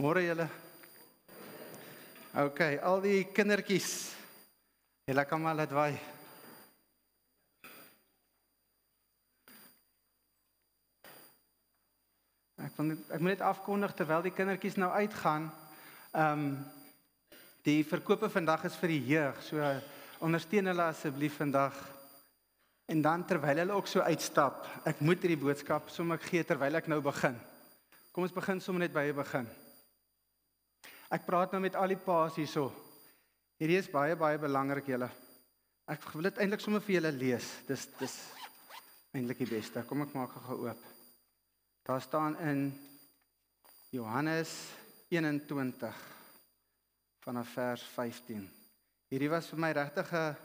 Môre julle. OK, al die kindertjies. Julle kan maar laat waai. Ek moet net afkondig terwyl die kindertjies nou uitgaan. Die verkope vandag is vir die jeug, so ondersteun hulle asseblief vandag. En dan terwyl hulle ook so uitstap, ek moet hierdie boodskap sommer gee terwyl ek nou begin. Kom ons begin sommer net by die begin. Ek praat nou met al die paas hierso. Hierdie is baie belangrik julle. Ek wil dit eintlik sommer vir julle lees. Dis eintlik die beste. Kom ek maak gou oop. Daar staan in Johannes 21 vanaf vers 15. Hierdie was vir my regtig 'n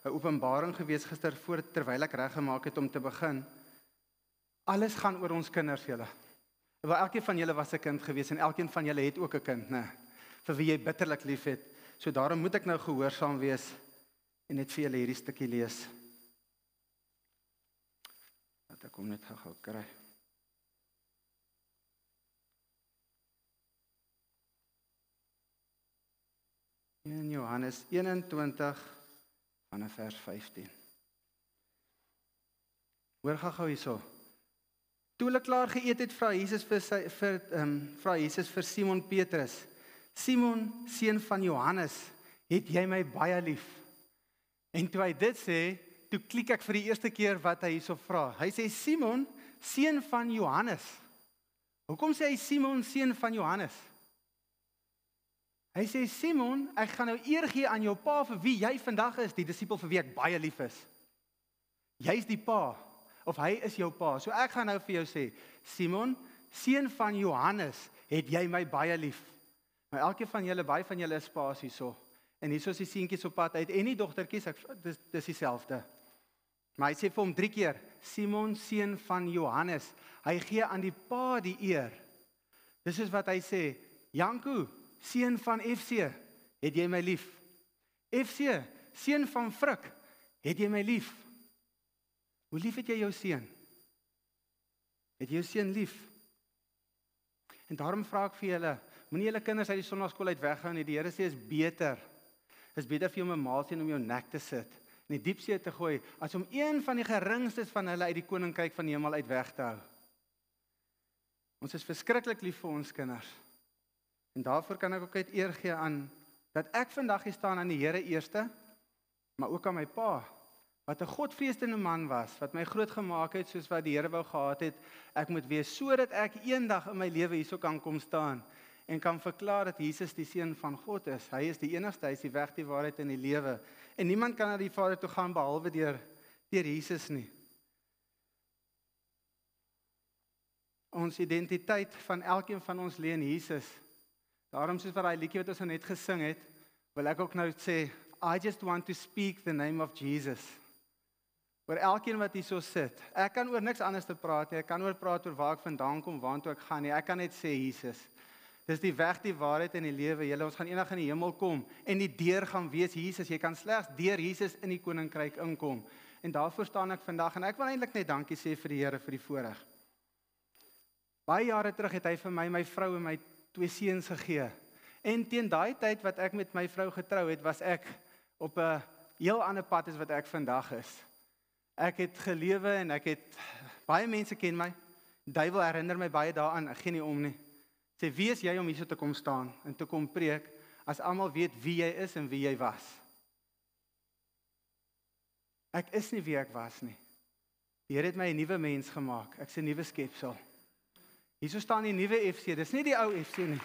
openbaring gewees gister terwyl ek reggemaak het om te begin. Alles gaan oor ons kinders julle. Want elkeen van julle was 'n kind gewees en elkeen van julle het ook 'n kind, né? Vir wie jy bitterlik lief het. So daarom moet ek nou gehoorsaam wees en net vir julle hierdie stukkie lees. Laat ek hom net gou kry. In Johannes 21 vanaf vers 15. Hoor gou hierso. Toe hulle klaar geëet het, vra Jesus vir Simon Petrus: Simon, seun van Johannes, het jy my baie lief? En toe hy dit sê, toe klik ek vir die eerste keer wat hy hierso vra. Hy sê Simon, seun van Johannes. Hoekom sê hy Simon, seun van Johannes? Hy sê Simon, ek gaan nou eer gee aan jou pa vir wie jy vandag is, die disipel vir wie ek baie lief is. Jy's die pa, of hy is jou pa. So ek gaan nou vir jou sê, Simon, seun van Johannes, het jy my baie lief? Maar elke van julle, baie van julle is paas hierso. En hierso is die seentjies op pad uit en die dogtertjies, dis dieselfde. Maar hy sê vir hom 3 keer, Simon, seun van Johannes. Hy gee aan die pa die eer. Dis is wat hy sê, Janko, seun van FC, het jy my lief? FC, seun van Frik, het jy my lief? Hoe lief het jy jou seun? Het jy jou seun lief? En daarom vra ek vir julle, moenie julle kinders uit die sonnaarskool uit weghou nie. Die Here sê is beter. Is beter vir jou 'n maalseun om jou nek te sit en die diepsee te gooi as om een van die geringstes van hulle uit die koninkryk van die hemel uit weg te hou. Ons is verskriklik lief vir ons kinders. En daarvoor kan ek ook uit eer gee aan dat ek vandag hier staan aan die Here eerste, maar ook aan my pa, wat 'n godvreesende man was, wat my groot gemaak het soos wat die Here wou gehad het, ek moet wees, sodat ek eendag in my lewe hierso kan kom staan en kan verklaar dat Jesus die seun van God is. Hy is die enigste, hy is die weg, die waarheid en die lewe. En niemand kan na die Vader toe gaan behalwe deur Jesus nie. Ons identiteit van elkeen van ons lê in Jesus. Daarom soos wat daai liedjie wat ons net gesing het, wil ek ook nou sê, I just want to speak the name of Jesus. Oor elkeen wat hier so sit. Ek kan oor niks anders te praat nie. Ek kan oor praat oor waar ek vandaan kom, waartoe ek gaan nie. Ek kan net sê Jesus. Dis die weg, die waarheid en die lewe. Julle, ons gaan eendag in die hemel kom en die deur gaan wees Jesus. Jy kan slegs deur Jesus in die koninkryk inkom. En daarvoor staan ek vandag en ek wil eintlik net dankie sê vir die Here vir die voorreg. Baie jare terug het hy vir my vrou en my 2 seuns gegee. En teen daai tyd wat ek met my vrou getrou het, was ek op 'n heel ander pad as wat ek vandag is. Ek het gelewe en baie mense ken my. Die duiwel herinner my baie daaraan, ek gee nie om nie. Sê, wie is jy om hierso te kom staan en te kom preek, as almal weet wie jy is en wie jy was? Ek is nie wie ek was nie. Die Here het my 'n nuwe mens gemaak, ek's 'n nuwe skepsel. Hierso staan die nuwe FC, dis nie die ou FC nie.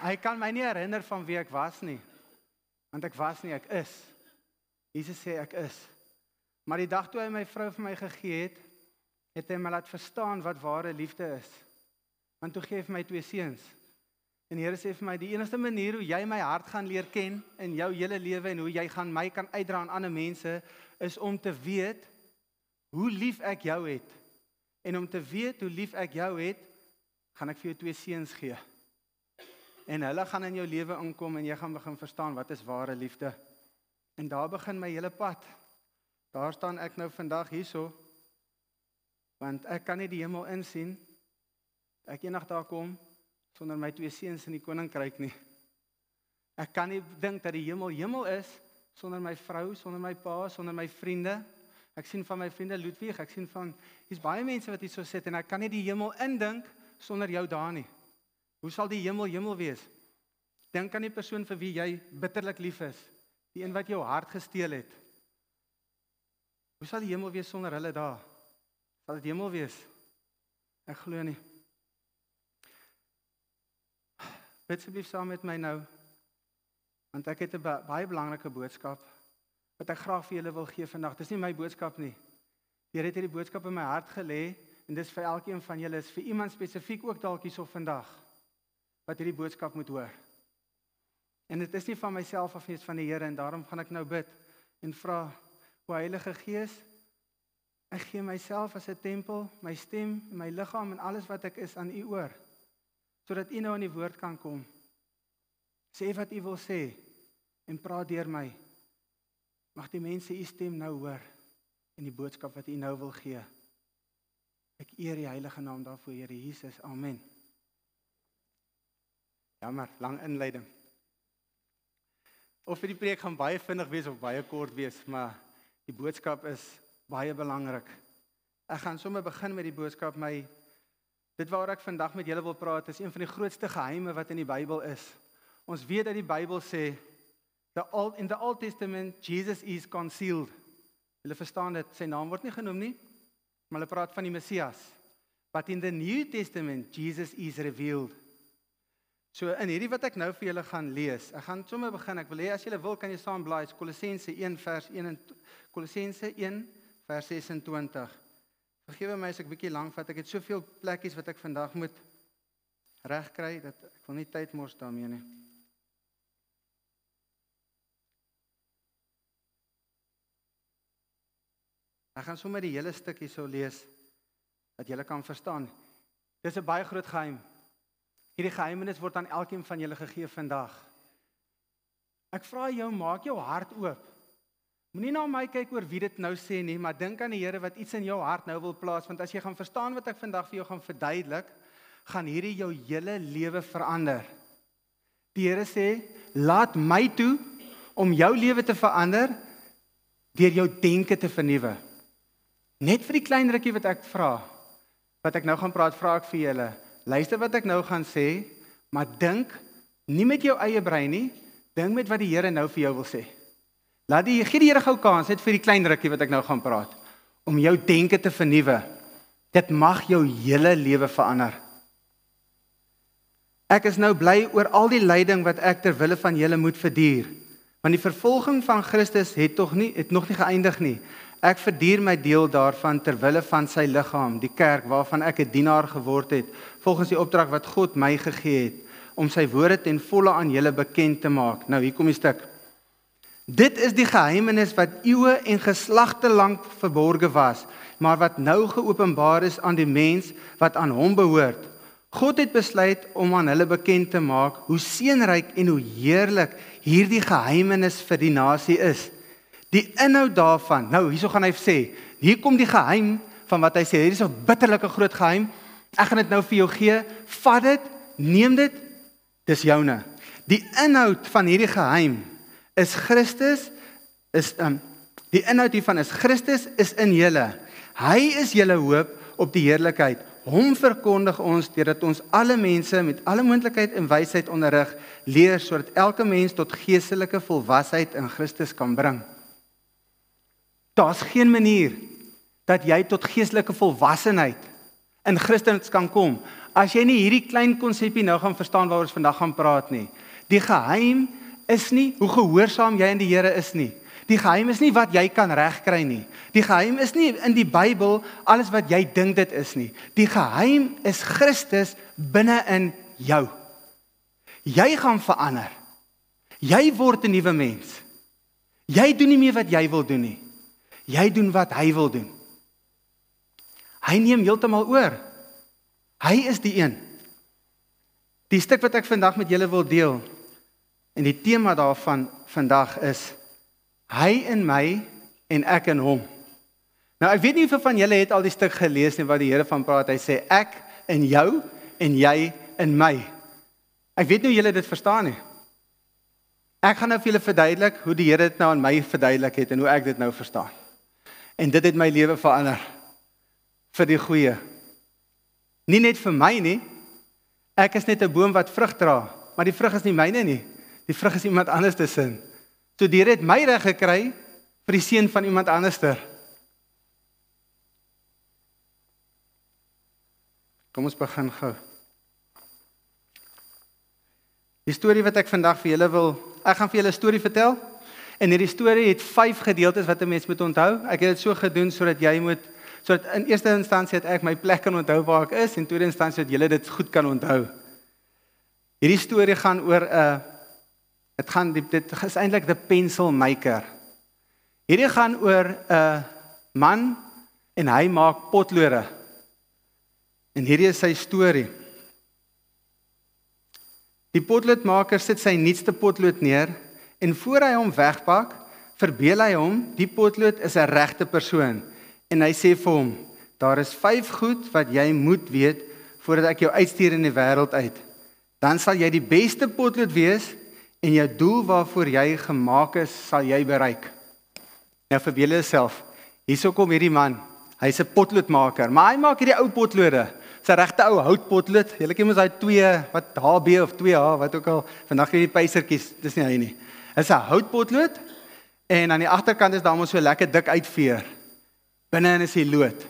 Hy kan my nie herinner van wie ek was nie, want ek was nie, ek is. Jesus sê ek is. Maar die dag toe hy my vrou vir my gegee het hy my laat verstaan wat ware liefde is. Want toe gee hy vir my 2 seuns. En die Here sê vir my, die enigste manier hoe jy my hart gaan leer ken in jou hele lewe en hoe jy gaan my kan uitdra aan ander mense, is om te weet hoe lief ek jou het. En om te weet hoe lief ek jou het, gaan ek vir jou 2 seuns gee. En hulle gaan in jou lewe inkom en jy gaan begin verstaan wat is ware liefde. En daar begin my hele pad. Daar staan ek nou vandag hierso, want ek kan nie die hemel insien ek eendag daar kom, sonder my 2 seuns in die koninkryk nie. Ek kan nie dink dat die hemel is, sonder my vrou, sonder my pa, sonder my vriende. Ek sien van my vriende Ludwig, ek sien van, hier's baie mense wat hier so sit, en ek kan nie die hemel indink, sonder jou daar nie. Hoe sal die hemel wees? Dink aan die persoon vir wie jy bitterlik lief is, die een wat jou hart gesteel het. Hoe sal die hemel wees sonder hulle daar? Sal dit hemel wees? Ek glo nie. Bid asseblief saam met my nou, want ek het 'n baie belangrike boodskap, wat ek graag vir julle wil gee vandag. Dis nie my boodskap nie. Die Here het hierdie boodskap in my hart gelê, en dis vir elkeen van julle, is vir iemand spesifiek ook dalk hierso vandag, wat hierdie boodskap moet hoor. En dit is nie van myself af nie, is van die Here, en daarom gaan ek nou bid, en vra, o Heilige Gees, ek gee myself as 'n tempel, my stem, my liggaam, en alles wat ek is aan U oor, sodat U nou aan die woord kan kom. Sê wat U wil sê, en praat deur my. Mag die mense U stem nou hoor, en die boodskap wat U nou wil gee. Ek eer die heilige naam daarvoor, Here Jesus. Amen. Jammer, lang inleiding. Of die preek gaan baie vinnig wees of baie kort wees, maar die boodskap is baie belangrik. Ek gaan sommer begin met die boodskap. Dit waar ek vandag met julle wil praat, is een van die grootste geheime wat in die Bybel is. Ons weet dat die Bybel sê, in the Old Testament, Jesus is concealed. Julle verstaan dit, sy naam word nie genoem nie, maar hulle praat van die Messias. But in the New Testament, Jesus is revealed. So in hierdie wat ek nou vir julle gaan lees, ek gaan sommer begin, ek wil hê as julle wil, kan jy saam blaai, Kolossense 1 vers 26. Vergewe my as ek bietjie lank vat, ek het soveel plekkies wat ek vandag moet regkry, dat ek wil nie tyd mors daarmee nie. Ek gaan sommer die hele stuk hierso lees, dat julle kan verstaan. Dis 'n baie groot geheim. Hierdie geheimenis word aan elkeen van julle gegee vandag. Ek vra jou, maak jou hart oop. Moenie na my kyk oor wie dit nou sê nie, maar dink aan die Here wat iets in jou hart nou wil plaas, want as jy gaan verstaan wat ek vandag vir jou gaan verduidelik, gaan hierdie jou hele lewe verander. Die Here sê, laat my toe om jou lewe te verander, deur jou denke te vernuwe. Net vir die klein rukkie wat ek vra, wat ek nou gaan praat, vra ek vir julle, luister wat ek nou gaan sê, maar dink nie met jou eie brein nie, dink met wat die Here nou vir jou wil sê. Gee die Here gou kans, net vir die klein rukkie wat ek nou gaan praat, om jou denke te vernuwe. Dit mag jou hele lewe verander. Ek is nou bly oor al die lyding wat ek ter wille van julle moet verduur, want die vervolging van Christus het nog nie geëindig nie. Ek verduur my deel daarvan ter wille van sy liggaam, die kerk, waarvan ek 'n dienaar geword het, volgens die opdrag wat God my gegee het, om sy woorde ten volle aan julle bekend te maak. Nou, hier kom die stuk. Dit is die geheimenis wat eeue en geslagte lank verborge was, maar wat nou geopenbaar is aan die mens wat aan hom behoort. God het besluit om aan hulle bekend te maak hoe seënryk en hoe heerlik hierdie geheimenis vir die nasie is. Die inhoud daarvan, nou hierso gaan hy sê, hier kom die geheim van wat hy sê, hier is 'n bitterlike groot geheim, ek gaan dit nou vir jou gee, vat dit, neem dit, dis joune. Die inhoud van hierdie geheim is Christus, die inhoud hiervan is Christus is in julle. Hy is julle hoop op die heerlikheid. Hom verkondig ons deurdat ons alle mense met alle moontlikheid en wysheid onderrig, leer sodat elke mens tot geestelike volwassenheid in Christus kan bring. Daar's geen manier dat jy tot geestelike volwassenheid in Christus kan kom, as jy nie hierdie klein konsepie nou gaan verstaan waaroor ons vandag gaan praat nie. Die geheim is nie hoe gehoorsaam jy in die Here is nie. Die geheim is nie wat jy kan regkry nie. Die geheim is nie in die Bybel alles wat jy dink dit is nie. Die geheim is Christus binne in jou. Jy gaan verander. Jy word 'n nuwe mens. Jy doen nie meer wat jy wil doen nie. Jy doen wat hy wil doen. Hy neem heeltemal oor. Hy is die een. Die stuk wat ek vandag met julle wil deel, en die tema daarvan vandag is, hy in my en ek in hom. Nou ek weet nie hoeveel van julle het al die stuk gelees nie wat die Here van praat. Hy sê ek in jou en jy in my. Ek weet nie hoe julle dit verstaan nie. Ek gaan nou vir julle verduidelik hoe die Here dit nou aan my verduidelik het en hoe ek dit nou verstaan. En dit het my lewe verander vir die goeie. Nie net vir my nie. Ek is net 'n boom wat vrug dra, maar die vrug is nie myne nie. Die vrug is iemand anders se sin. So die Here het my reg gekry vir die seën van iemand anderster. Kom ons begin gou. Die storie wat ek vandag vir julle wil, ek gaan vir julle 'n storie vertel. En hierdie storie het 5 gedeeltes wat 'n mens moet onthou. Ek het dit so gedoen sodat in eerste instansie het ek my plek kan onthou waar ek is, en tweede instansie dat julle dit goed kan onthou. Hierdie storie gaan oor dit is eintlik the pencil maker. Hierdie gaan oor 'n man en hy maak potlode. En hierdie is sy storie. Die potloodmaker sit sy nuutste potlood neer en voor hy hom wegpak, verbeel hy hom die potlood is 'n regte persoon. En hy sê vir hom, daar is 5 goed wat jy moet weet voordat ek jou uitstuur in die wêreld uit. Dan sal jy die beste potlood wees en jou doel waarvoor jy gemaak is, sal jy bereik. Nou verbeel jouself, hierso kom hierdie man, hy's 'n potloodmaker, maar hy maak hierdie ou potlode. Dis 'n regte ou houtpotlood. Julle ken mos daai 2 wat HB of 2H wat ook al, vandag hierdie pysertjies, dis nie hy nie. Dis 'n houtpotlood en aan die agterkant is daar mos so lekker dik uitveer. Binne-in is die lood.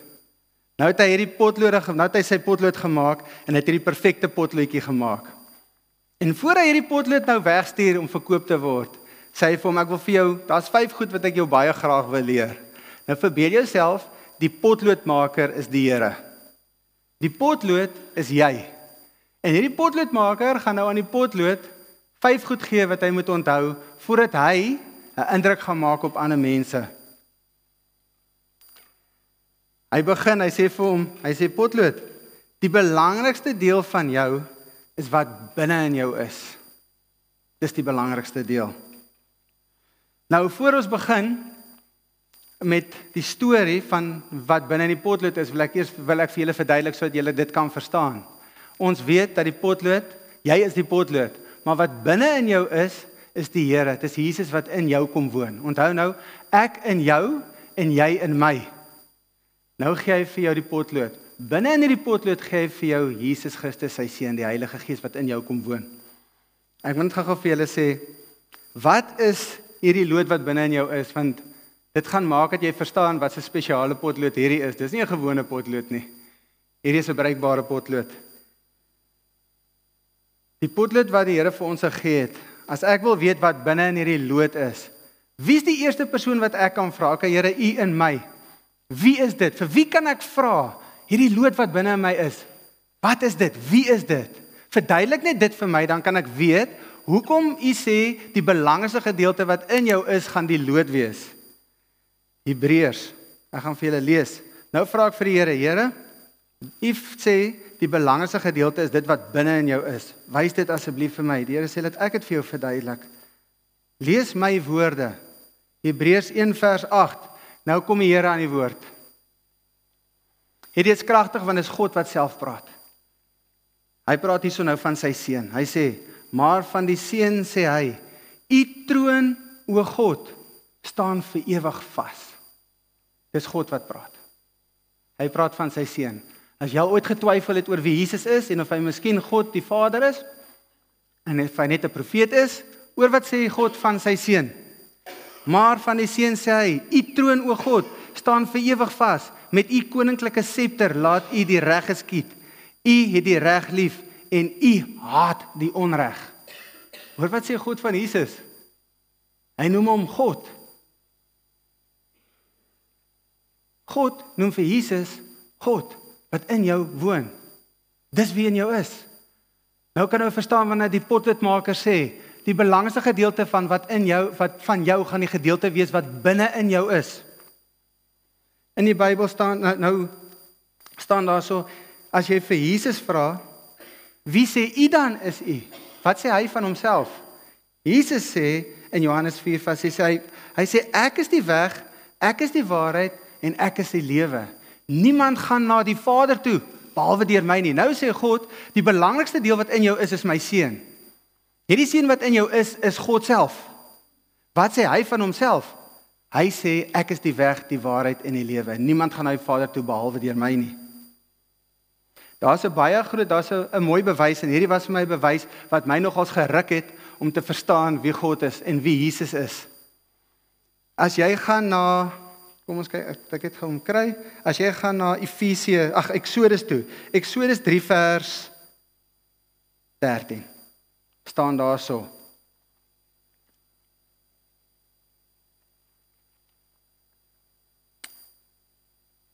Nou het hy sy potlood gemaak en het hierdie perfekte potloodjie gemaak. En voor hy hierdie potlood nou wegstuur om verkoop te word, sê hy vir hom, ek wil vir jou, daar's 5 goed wat ek jou baie graag wil leer. Nou verbeel jouself, die potloodmaker is die Here. Die potlood is jy. En hierdie potloodmaker gaan nou aan die potlood 5 goed gee wat hy moet onthou voordat hy 'n indruk gaan maak op ander mense. Hy sê vir hom, potlood, die belangrikste deel van jou is wat binne in jou is. Dis die belangrikste deel. Nou voor ons begin met die storie van wat binne in die potlood is, wil ek vir julle verduidelik sodat julle dit kan verstaan. Ons weet dat die potlood, jy is die potlood, maar wat binne in jou is die Here. Dit is Jesus wat in jou kom woon. Onthou nou, ek in jou en jy in my. Nou gee hy vir jou die potlood. Binne in hierdie potlood gee hy vir jou Jesus Christus, sy seun, die Heilige Gees wat in jou kom woon. Ek wil net gou vir julle sê, wat is hierdie lood wat binne in jou is? Want dit gaan maak dat jy verstaan wat 'n spesiale potlood hierdie is. Dis nie 'n gewone potlood nie. Hierdie is 'n bruikbare potlood. Die potlood wat die Here vir ons gegee het, as ek wil weet wat binne in hierdie lood is, wie is die eerste persoon wat ek kan vra? Okay, Here, U in my. Wie is dit? Vir wie kan ek vra? Hierdie lood wat binne in my is. Wat is dit? Wie is dit? Verduidelik net dit vir my, dan kan ek weet hoekom U sê die belangrikste gedeelte wat in jou is, gaan die lood wees. Hebreërs. Ek gaan vir julle lees. Nou vra ek vir die Here, Here, U sê die belangrikste gedeelte is dit wat binne in jou is. Wys dit asseblief vir my. Die Here sê dat ek dit vir jou verduidelik. Lees my woorde. Hebreërs 1 vers 8. Nou kom die Here aan die woord. Hierdie is kragtig want dit is God wat self praat. Hy praat hierso nou van sy seun. Hy sê, maar van die seun sê hy, U troon, o God, staan vir ewig vas. Dis God wat praat. Hy praat van sy seun. As jy ooit getwyfel het oor wie Jesus is en of hy miskien God die Vader is en of hy net 'n profeet is, oor wat sê God van sy seun? Maar van die seun sê hy, U troon, o God, staan vir ewig vas. Met U koninklike scepter laat U die reg geskied. U het die reg lief en U haat die onreg. Hoor wat sê God van Jesus? Hy noem hom God. God noem vir Jesus God wat in jou woon. Dis wie in jou is. Nou kan jy verstaan wanneer die potloodmaker sê, die belangrikste gedeelte van wat van jou gaan die gedeelte wees wat binne in jou is. In die Bybel staan daar so, as jy vir Jesus vra, wie sê U dan is U? Wat sê hy van homself? Jesus sê in Johannes 4 vers 6, hy sê ek is die weg, ek is die waarheid en ek is die lewe. Niemand gaan na die Vader toe behalwe deur my nie. Nou sê God, die belangrikste deel wat in jou is my seun. Hierdie seun wat in jou is God self. Wat sê hy van homself? Hy sê, ek is die weg, die waarheid en die lewe. Niemand gaan na die Vader toe behalwe deur my nie. Daar's 'n mooi bewys, en hierdie was vir my 'n bewys wat my nogals geruk het om te verstaan wie God is en wie Jesus is. As jy gaan na, kom ons kyk, ek het hom kry. As jy gaan na Eksodus toe. Eksodus 3 vers 13. Staan daar so.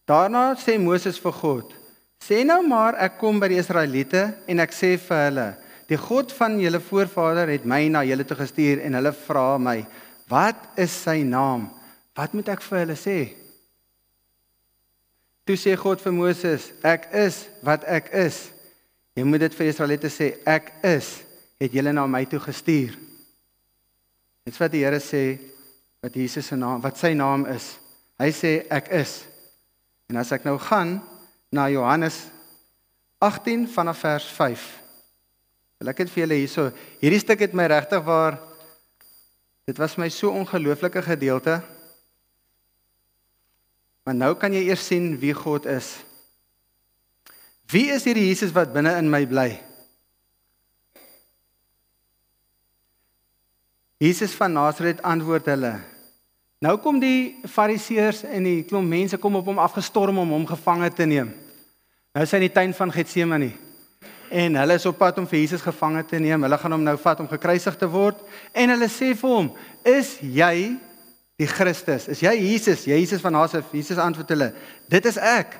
Daarna sê Moses vir God, sê nou maar ek kom by die Israeliete en ek sê vir hulle, die God van julle voorvader het my na julle toe gestuur en hulle vra my, wat is sy naam? Wat moet ek vir hulle sê? Toe sê God vir Moses, ek is wat ek is. Jy moet dit vir die Israeliete sê, ek is, het julle na my toe gestuur. Dit is wat die Here sê, wat Jesus se naam, wat sy naam is. Hy sê, ek is. En as ek nou gaan na Johannes 18 vanaf vers 5. Wil ek dit vir julle hierso. Hierdie stuk het my regtig waar, dit was my so ongelooflike gedeelte. Maar nou kan jy eers sien wie God is. Wie is hierdie Jesus wat binne in my bly? Jesus van Nasaret antwoord hulle. Nou kom die fariseërs en die klomp mense kom op hom afgestorm om hom gevange te neem. Nou is hy in die tuin van Getsemane. En hulle is op pad om vir Jesus gevange te neem. Hulle gaan hom nou vat om gekruisig te word. En hulle sê vir hom, is jy die Christus? Is jy Jesus? Jesus van Nasaret? Jesus antwoord hulle, dit is ek,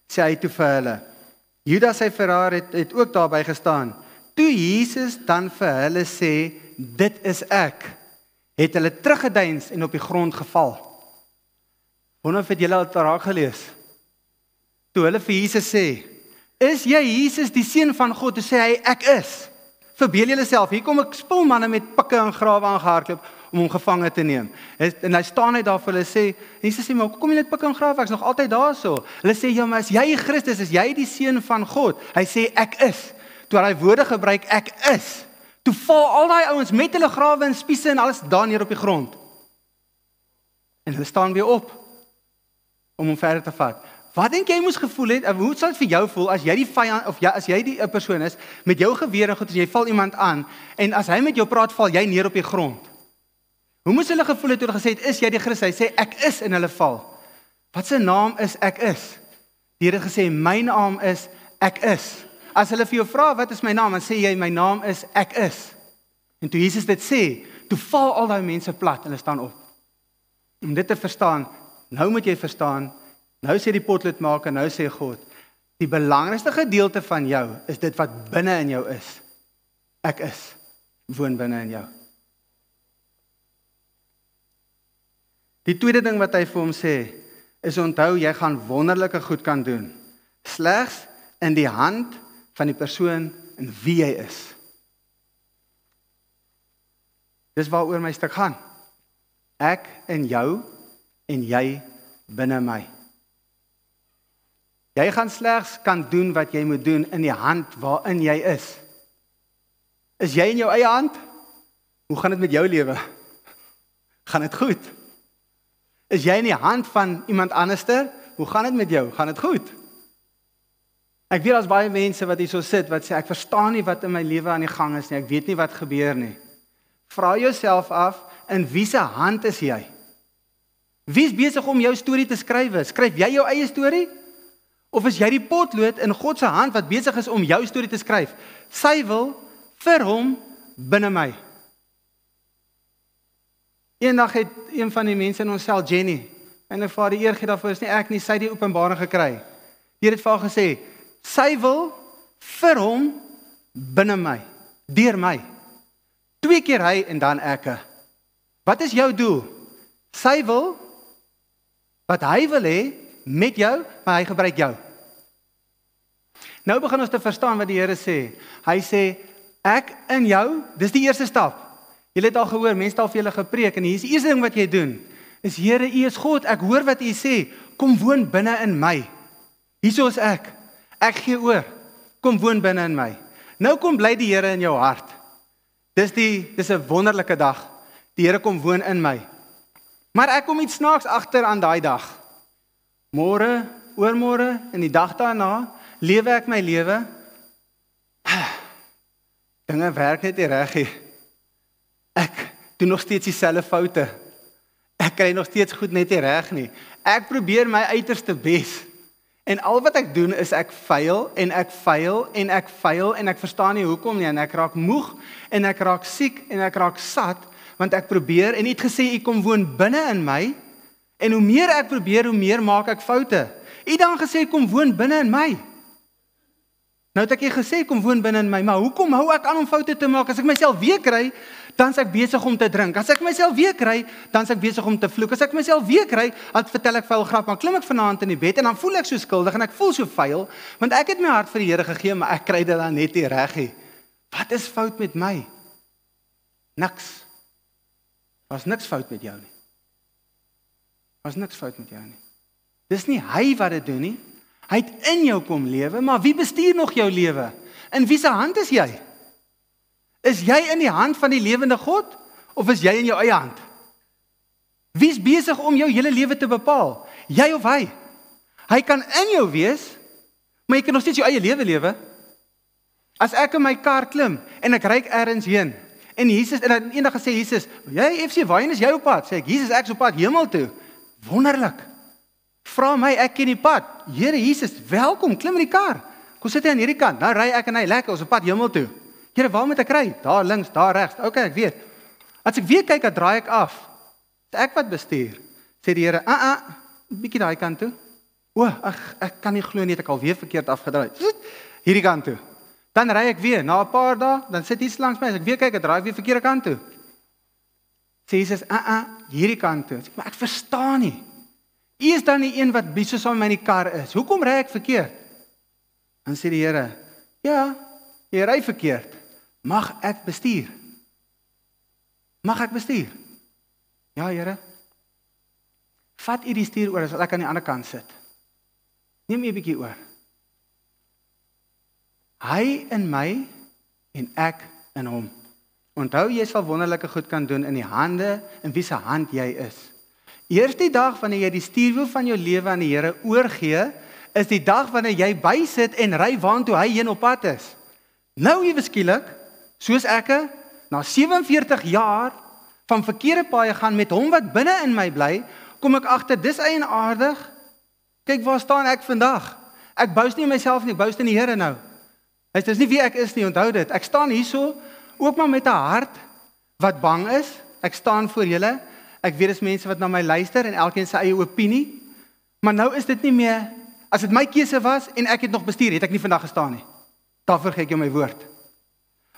sê hy toe vir hulle. Judas sy verraaier het ook daarby gestaan. Toe Jesus dan vir hulle sê, dit is ek, het hulle teruggedeins en op die grond geval. Wonder of het julle al raak gelees? Toe hulle vir Jesus sê, is jy Jesus die seun van God? Toe sê hy, ek is. Verbeel julle self, hier kom ek spulmanne met pikke en grawe aangehardloop om hom gevange te neem. En hy staan net daar vir hulle sê, Jesus sê, maar kom jy net pikke en grawe, ek's nog altyd daar so. Hulle sê, ja, maar is jy Christus, is jy die seun van God? Hy sê, ek is. Toe hy woorde gebruik, ek is. Toe val al die ouens met hulle grawe en spiese en alles daar neer op die grond. En hulle staan weer op om hom verder te vat. Wat dink jy moes gevoel het? Hoe sal dit vir jou voel as jy die vyand of as jy die persoon is met jou geweer en goed en jy val iemand aan en as hy met jou praat val jy neer op die grond? Hoe moes hulle gevoel het toe hulle gesê het is jy die Christus? Hy sê ek is en hulle val. Wat se naam is ek is? Die Here gesê my naam is ek is. As hulle vir jou vra wat is my naam, dan sê jy my naam is ek is. En toe Jesus dit sê, toe val al daai mense plat en hulle staan op. Om dit te verstaan, nou moet jy verstaan, nou sê die potloodmaker, nou sê God, die belangrikste gedeelte van jou is dit wat binne in jou is. Ek is, woon binne in jou. Die tweede ding wat hy vir hom sê, is onthou jy gaan wonderlike goed kan doen. Slegs in die hand van die persoon en wie hy is. Dis waaroor my stuk gaan. Ek in jou en jy binne my. Jy gaan slegs kan doen wat jy moet doen in die hand waarin jy is. Is jy in jou eie hand? Hoe gaan dit met jou lewe? Gaan dit goed? Is jy in die hand van iemand anderster? Hoe gaan dit met jou? Gaan dit goed? Ek weet daar's baie mense wat hier so sit wat sê ek verstaan nie wat in my lewe aan die gang is nie. Ek weet nie wat gebeur nie. Vra jouself af, in wie se hand is jy? Wie is besig om jou storie te skryf? Skryf jy jou eie storie? Of is jy die potlood in God se hand wat besig is om jou storie te skryf? Sy wil vir hom binne my. Eendag het een van die mense in ons sel, Jenny, en ek vir haar die eer gee daarvoor, is nie ek nie, sy het die openbaring gekry. Die het vir haar gesê, sy wil vir hom binne my, deur my. 2 keer hy en dan ek. Wat is jou doel? Sy wil, wat hy wil hê, met jou, maar hy gebruik jou. Nou begin ons te verstaan wat die Here sê. Hy sê, ek in jou, dis die eerste stap. Julle het al gehoor, mense het al vir julle gepreek, en hier is die eerste ding wat jy doen, is Here, U is God, ek hoor wat U sê, kom woon binne in my. Hierso is ek. Ek gee oor. Kom woon binne in my. Nou kom bly die Here in jou hart. Dis 'n wonderlike dag. Die Here kom woon in my. Maar ek kom iets snaaks agter aan daai dag. Môre, oormôre, en die dag daarna, lewe ek my lewe. Dinge werk net nie reg nie. Ek doen nog steeds dieselfde foute. Ek kry nog steeds goed net nie reg nie. Ek probeer my uiterste bes. En al wat ek doen is ek faal en ek faal en ek faal en ek verstaan nie hoekom nie en ek raak moeg en ek raak siek en ek raak sat want ek probeer en U het gesê U kom woon binne in my en hoe meer ek probeer hoe meer maak ek foute. U het dan gesê kom woon binne in my. Nou het ek gesê kom woon binne in my, maar hoekom hou ek aan om foute te maak? As ek myself weer kry, dan is ek besig om te drink. As ek myself weer kry, dan is ek besig om te vloek. As ek myself weer kry, dan vertel ek vuil grap, maar klim ek vanaand in die bed en dan voel ek so skuldig en ek voel so vuil, want ek het my hart vir die Here gegee, maar ek kry dit dan net nie reg nie. Wat is fout met my? Niks. Was niks fout met jou nie. Was niks fout met jou nie. Dis nie hy wat dit doen nie. Hy het in jou kom lewe, maar wie bestuur nog jou lewe? In wie se hand is jy? Is jy in die hand van die lewende God of is jy in jou eie hand? Wie is besig om jou hele lewe te bepaal? Jy of hy? Hy kan in jou wees, maar jy kan nog steeds jou eie lewe lewe. As ek in my kar klim en ek ry ergens heen en Jesus en dan eendag gesê Jesus, jy FC waarheen is jy op pad? Sê ek, Jesus, ek is op pad hemel toe. Wonderlik. Vra my, ek ken die pad. Here Jesus, welkom, klim in die kar. Kom sit jy aan hierdie kant. Nou ry ek en hy lekker, ons op pad hemel toe. Here, waar moet ek ry? Daar links, daar regs. Okay, ek weet. As ek weer kyk, dan draai ek af. Dis ek wat bestuur. Sê die Here, bietjie daai kant toe. O, ek kan nie glo nie, ek al weer verkeerd afgedraai. Hierdie kant toe. Dan ry ek weer, na 'n paar dae, dan sit iets langs my, as ek weer kyk, ek draai weer verkeerde kant toe. Sê Jesus, hierdie kant toe. Sê, maar ek verstaan nie. U is dan die een wat so saam met my in die kar is. Hoekom ry ek verkeerd? Dan sê die Here, ja, jy ry verkeerd. Mag ek bestuur? Mag ek bestuur? Ja, Here. Vat U die stuur oor as ek aan die ander kant sit. Neem U 'n bietjie oor. Hy in my en ek in hom. Onthou, jy sal wonderlike goed kan doen in die hande in wie se hand jy is. Eers die dag wanneer jy die stuurwiel van jou lewe aan die Here oorgee, is die dag wanneer jy bysit en ry waantoe hy heen op pad is. Nou ewe skielik, soos ek na 47 jaar van verkeerde paaie gaan met hom wat binne in my bly, kom ek agter dis eienaardig. Kyk waar staan ek vandag. Ek boast nie in myself nie, ek boast in die Here nou. Dit is nie wie ek is nie, onthou dit. Ek staan hierso ook maar met 'n hart wat bang is. Ek staan voor julle. Ek weet dis mense wat na my luister en elkeen sy eie opinie. Maar nou is dit nie meer, as dit my keuse was en ek het nog bestuur, het ek nie vandag gestaan nie. Daarvoor gee ek jou my woord.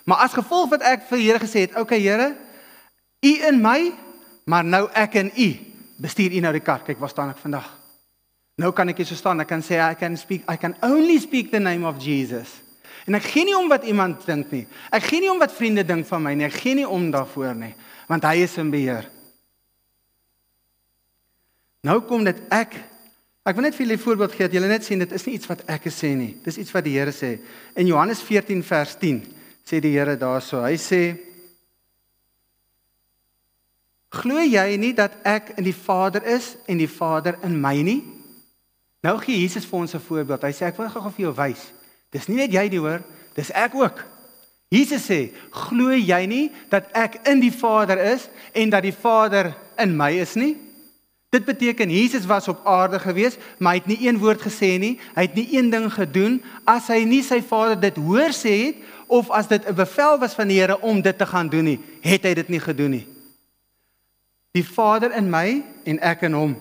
Maar as gevolg wat ek vir die Here gesê het, okay Here, U in my, maar nou ek in U, bestuur U nou die kar. Kyk, waar staan ek vandag? Nou kan ek hier so staan, ek kan sê, I can only speak the name of Jesus. En ek gee nie om wat iemand dink nie. Ek gee nie om wat vriende dink van my nie. Ek gee nie om daarvoor nie, want hy is in beheer. Nou kom dit ek wil net vir julle 'n voorbeeld gee dat julle net sien dit is nie iets wat ek sê nie. Dis iets wat die Here sê. In Johannes 14 vers 10 sê die Here daarso. Hy sê: Glo jy nie dat ek in die Vader is en die Vader in my nie? Nou gee Jesus vir ons 'n voorbeeld. Hy sê ek wil gou vir jou wys. Dis nie net jy nie hoor, dis ek ook. Jesus sê: Glo jy nie dat ek in die Vader is en dat die Vader in my is nie? Dit beteken Jesus was op aarde gewees, maar hy het nie een woord gesê nie, hy het nie een ding gedoen as hy nie sy Vader dit hoor sê het of as dit 'n bevel was van die Here om dit te gaan doen nie, het hy dit nie gedoen nie. Die Vader in my en ek in hom.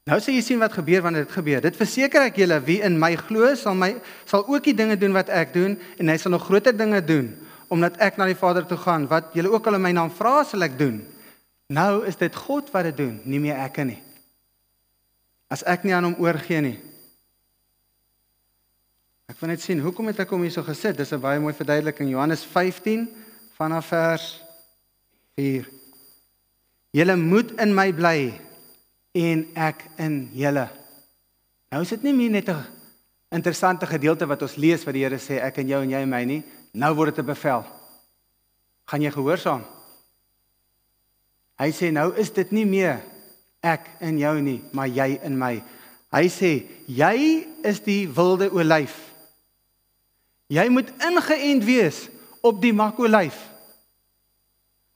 Nou sê jy sien wat gebeur wanneer dit gebeur. Dit verseker ek julle, wie in my glo, sal ook die dinge doen wat ek doen en hy sal nog groter dinge doen. Omdat ek na die Vader toe gaan, wat julle ook al in my naam vra, sal ek doen. Nou is dit God wat dit doen, nie meer ek nie. As ek nie aan hom oorgee nie. Ek wil net sien, hoekom het ek hom hier so gesit? Dis 'n baie mooi verduideliking. Johannes 15 vanaf vers 4. Julle moet in my bly en ek in julle. Nou is dit nie meer net 'n interessante gedeelte wat ons lees wat die Here sê, ek en jou en jy en my nie. Nou word dit 'n bevel. Gaan jy gehoorsaam? Hy sê, nou is dit nie meer ek en jou nie, maar jy en my. Hy sê, jy is die wilde olyf. Jy moet ingeënt wees op die makolyf.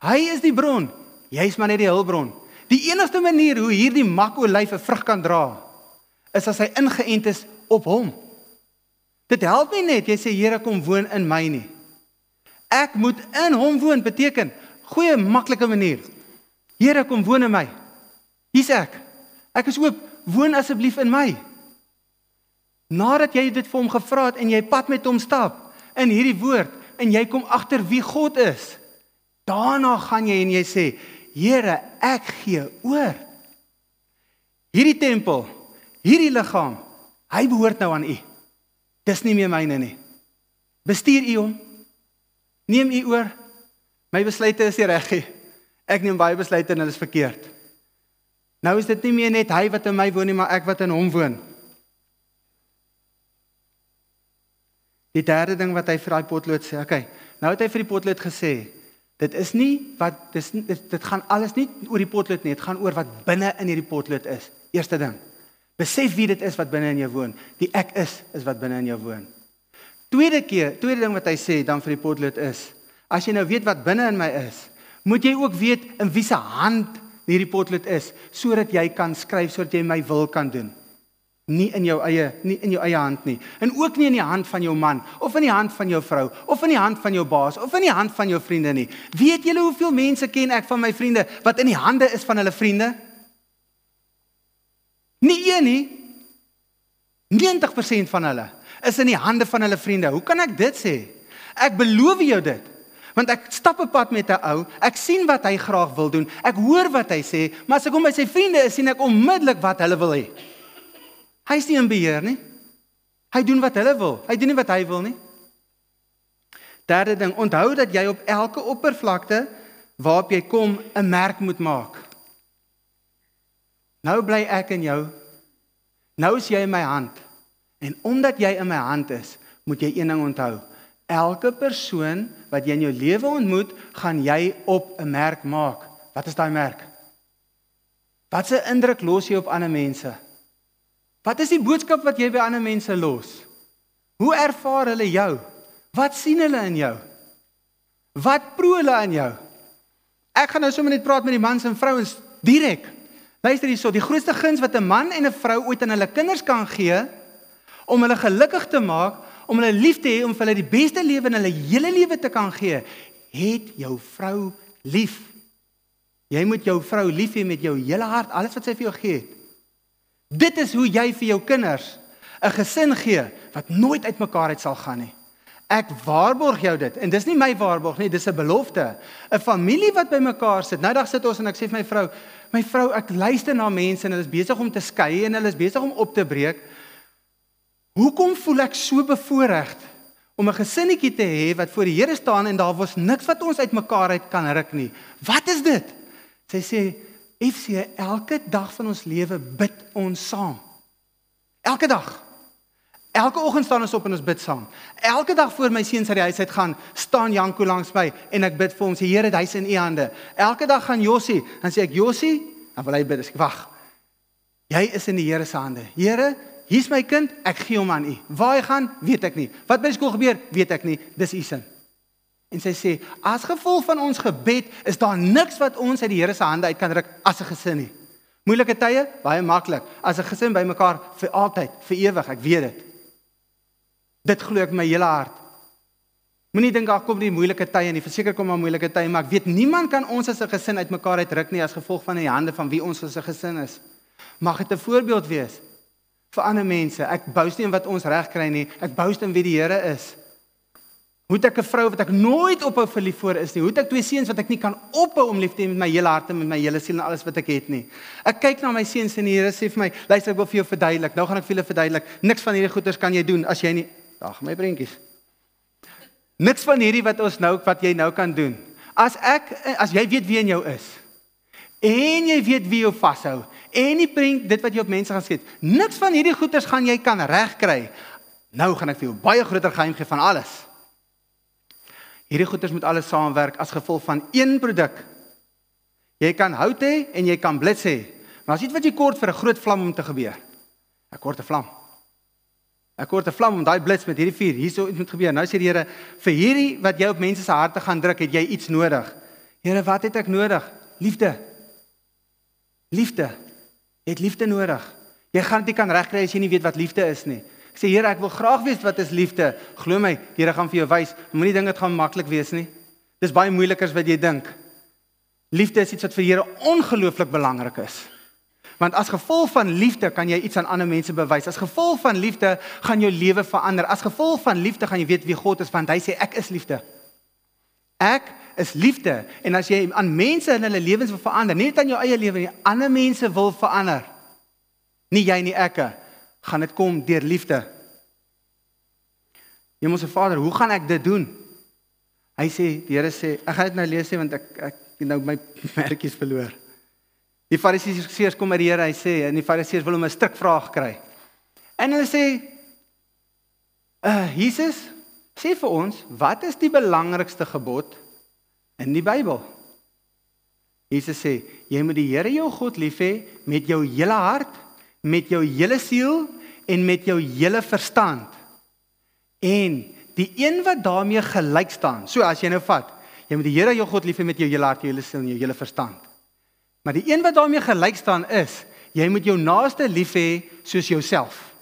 Hy is die bron, jy is maar net die hulpbron. Die enigste manier hoe hierdie makolyf 'n vrug kan dra, is as hy ingeënt is op hom. Dit help nie net, jy sê, Here, kom woon in my nie. Ek moet in hom woon, beteken, goeie, maklike manier. Here, kom woon in my. Hier's ek. Ek is oop, woon asseblief in my. Nadat jy dit vir hom gevra het en jy pad met hom stap in hierdie woord en jy kom agter wie God is, daarna gaan jy en jy sê, Here, ek gee oor. Hierdie tempel, hierdie liggaam, hy behoort nou aan U. Dis nie meer myne nie. Bestuur U hom. Neem U oor. My besluite is nie reg. Ek neem baie besluite en hulle is verkeerd. Nou is dit nie meer net hy wat in my woon nie, maar ek wat in hom woon. Die derde ding wat hy vir daai potlood sê, okay, nou het hy vir die potlood gesê, dit gaan alles nie oor die potlood nie, dit gaan oor wat binne in hierdie potlood is. Eerste ding, besef wie dit is wat binne in jou woon. Die ek is wat binne in jou woon. Tweede ding wat hy sê dan vir die potlood is, as jy nou weet wat binne in my is, moet jy ook weet in wie se hand hierdie potlood is, sodat jy kan skryf, sodat jy my wil kan doen. Nie in jou eie hand nie. En ook nie in die hand van jou man, of in die hand van jou vrou, of in die hand van jou baas, of in die hand van jou vriende nie. Weet julle hoeveel mense ken ek van my vriende, wat in die hande is van hulle vriende? Nie een nie. 90% van hulle is in die hande van hulle vriende. Hoe kan ek dit sê? Ek beloof jou dit. Want ek stap 'n pad met 'n ou, ek sien wat hy graag wil doen, ek hoor wat hy sê, maar as ek hom by sy vriende is, sien ek onmiddellik wat hulle wil hê. Hy is nie in beheer nie. Hy doen wat hulle wil, hy doen nie wat hy wil nie. Derde ding, onthou dat jy op elke oppervlakte waarop jy kom 'n merk moet maak. Nou bly ek in jou. Nou is jy in my hand. En omdat jy in my hand is, moet jy een ding onthou. Elke persoon wat jy in jou lewe ontmoet, gaan jy op 'n merk maak. Wat is daai merk? Wat 'n indruk los jy op ander mense? Wat is die boodskap wat jy by ander mense los? Hoe ervaar hulle jou? Wat sien hulle in jou? Wat proe hulle aan jou? Ek gaan nou sommer net praat met die mans en vrouens direk. Luister hierso, die grootste guns wat 'n man en 'n vrou ooit aan hulle kinders kan gee, om hulle gelukkig te maak, om hulle lief te hê, om vir hulle die beste lewe in hulle hele lewe te kan gee, het jou vrou lief. Jy moet jou vrou lief hê met jou hele hart, alles wat sy vir jou gee het. Dit is hoe jy vir jou kinders 'n gesin gee, wat nooit uitmekaar uit sal gaan nie. Ek waarborg jou dit, en dis nie my waarborg nie, dis 'n belofte. 'n Familie wat by mekaar sit, nou dag sit ons en ek sê vir my vrou, ek luister na mense en hulle is besig om te skei en hulle is besig om op te breek. Hoekom voel ek so bevoorreg om 'n gesinnetjie te hê wat voor die Here staan en daar was niks wat ons uitmekaar uit kan ruk nie? Wat is dit? Sy sê, FC, elke dag van ons lewe bid ons saam. Elke dag. Elke oggend staan ons op en ons bid saam. Elke dag voor my seuns uit die huis uit gaan, staan Janko langs my en ek bid vir hom, sê Here, hy's in U hande. Elke dag gaan Josie, dan sê ek Josie, dan wil hy bid, ek wag. Jy is in die Here se hande. Here, hier's my kind, ek gee hom aan U. Waar hy gaan, weet ek nie. Wat by die skool gebeur, weet ek nie. Dis U sin. En sy sê, as gevolg van ons gebed, is daar niks wat ons uit die Here se hande uit kan ruk as 'n gesin nie. Moeilike tye, baie maklik. As 'n gesin by mekaar vir altyd, vir ewig, ek weet dit. Dit glo ek my hele hart. Moenie dink daar kom die moeilike tye nie, verseker kom maar moeilike tye, maar ek weet niemand kan ons as 'n gesin uit mekaar uitruk nie as gevolg van die hande van wie ons as 'n gesin is. Mag dit 'n voorbeeld wees vir ander mense. Ek boast nie in wat ons reg kry nie, ek boast in wie die Here is. Hoe het ek 'n vrou wat ek nooit ophou verlief voor is nie? Hoe het ek 2 seuns wat ek nie kan ophou om lief te hê met my hele hart en met my hele siel en alles wat ek het nie? Ek kyk na my seuns en die Here sê vir my, luister, ek wil vir jou verduidelik. Nou gaan ek vir julle verduidelik. Niks van hierdie goeders kan jy doen as jy nie, ag my prentjies. Niks van hierdie wat jy nou kan doen. As jy weet wie in jou is En jy weet wie jou vashou. En jy bring dit wat jy op mense gaan skiet. Niks van hierdie goeders gaan jy kan regkry. Nou gaan ek vir jou baie groter geheim gee van alles. Hierdie goeders moet alles saamwerk as gevolg van een produk. Jy kan hout hê en jy kan blits hê. Maar as iets wat jy kort vir 'n groot vlam om te gebeur. 'n Korte vlam. 'n Korte vlam om daai blits met hierdie vuur, hierso iets moet gebeur. Nou sê die Here, vir hierdie wat jy op mense se harte gaan druk, het jy iets nodig. Here, wat het ek nodig? Liefde. Liefde. Jy het liefde nodig. Jy gaan dit nie kan regkry as jy nie weet wat liefde is nie. Ek sê, Here, ek wil graag weet wat is liefde. Glo my, die Here gaan vir jou wys. Moenie dink dit gaan maklik wees nie. Dis baie moeiliker as wat jy dink. Liefde is iets wat vir die Here ongelooflik belangrik is. Want as gevolg van liefde kan jy iets aan ander mense bewys. As gevolg van liefde gaan jou lewe verander. As gevolg van liefde gaan jy weet wie God is, want hy sê ek is liefde. Ek is liefde. En as jy aan mense in hulle lewens wil verander, nie net aan jou eie lewe nie, ander mense wil verander. Nie jy nie ekke, gaan dit kom deur liefde. Hemelse Vader, hoe gaan ek dit doen? Hy sê, die Here sê, ek gaan dit nou lees want ek nou my merkies verloor. Die Fariseërs kom by die Here, hy sê, en die Fariseërs wil hom 'n strikvraag kry. En hulle sê, Jesus, sê vir ons, wat is die belangrikste gebod in die Bybel? Jesus sê, jy moet die Here jou God lief hê met jou hele hart, met jou hele siel en met jou hele verstand. En die een wat daarmee gelyk staan, so as jy nou vat, jy moet die Here jou God lief hê met jou hele hart, jou hele siel en jou hele verstand. Maar die een wat daarmee gelyk staan is, jy moet jou naaste lief hê soos jouself.